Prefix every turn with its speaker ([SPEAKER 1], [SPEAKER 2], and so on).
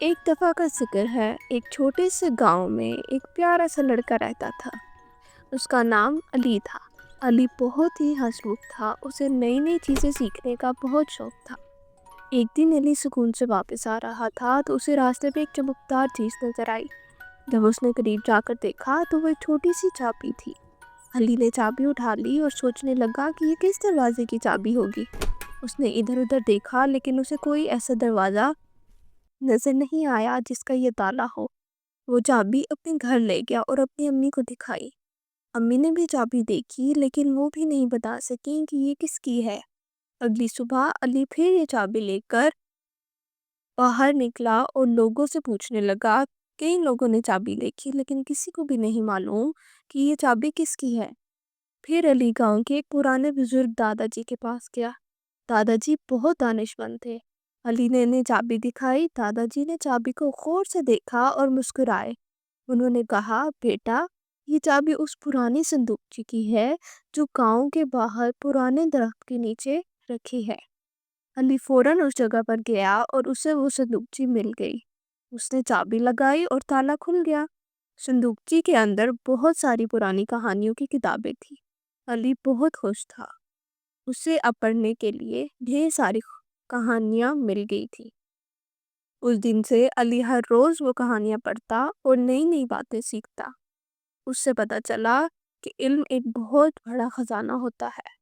[SPEAKER 1] ایک دفعہ کا ذکر ہے، ایک چھوٹے سے گاؤں میں ایک پیارا سا لڑکا رہتا تھا۔ اس کا نام علی تھا۔ علی بہت ہی ہنسمکھ تھا، اسے نئی نئی چیزیں سیکھنے کا بہت شوق تھا۔ ایک دن علی سکول سے واپس آ رہا تھا تو اسے راستے پہ ایک چمکدار چیز نظر آئی۔ جب اس نے قریب جا کر دیکھا تو وہ ایک چھوٹی سی چابی تھی۔ علی نے چابی اٹھا لی اور سوچنے لگا کہ یہ کس دروازے کی چابی ہوگی۔ اس نے ادھر ادھر دیکھا لیکن اسے کوئی ایسا دروازہ نظر نہیں آیا جس کا یہ تالا ہو۔ وہ چابی اپنے گھر لے گیا اور اپنی امی کو دکھائی۔ امی نے بھی چابی دیکھی لیکن وہ بھی نہیں بتا سکی کہ یہ کس کی ہے۔ اگلی صبح علی پھر یہ چابی لے کر باہر نکلا اور لوگوں سے پوچھنے لگا۔ کئی لوگوں نے چابی دیکھی لیکن کسی کو بھی نہیں معلوم کہ یہ چابی کس کی ہے۔ پھر علی گاؤں کے ایک پرانے بزرگ دادا جی کے پاس گیا۔ دادا جی بہت دانشمند تھے۔ علی نے انہیں چابی دکھائی۔ دادا جی نے چابی کو غور سے دیکھا اور مسکرائے۔ انہوں نے کہا، بیٹا، یہ چابی اس پرانی صندوق کی ہے جو گاؤں کے باہر پرانے درخت کے نیچے رکھی ہے۔ علی فوراً اس جگہ پر گیا اور اسے وہ صندوق مل گئی۔ اس نے چابی لگائی اور تالا کھل گیا۔ صندوق کے اندر بہت ساری پرانی کہانیوں کی کتابیں تھیں۔ علی بہت خوش تھا۔ اسے اب پڑھنے کے لیے ڈھیر ساری کہانیاں مل گئی تھی۔ اس دن سے علی ہر روز وہ کہانیاں پڑھتا اور نئی نئی باتیں سیکھتا۔ اس سے پتہ چلا کہ علم ایک بہت بڑا خزانہ ہوتا ہے۔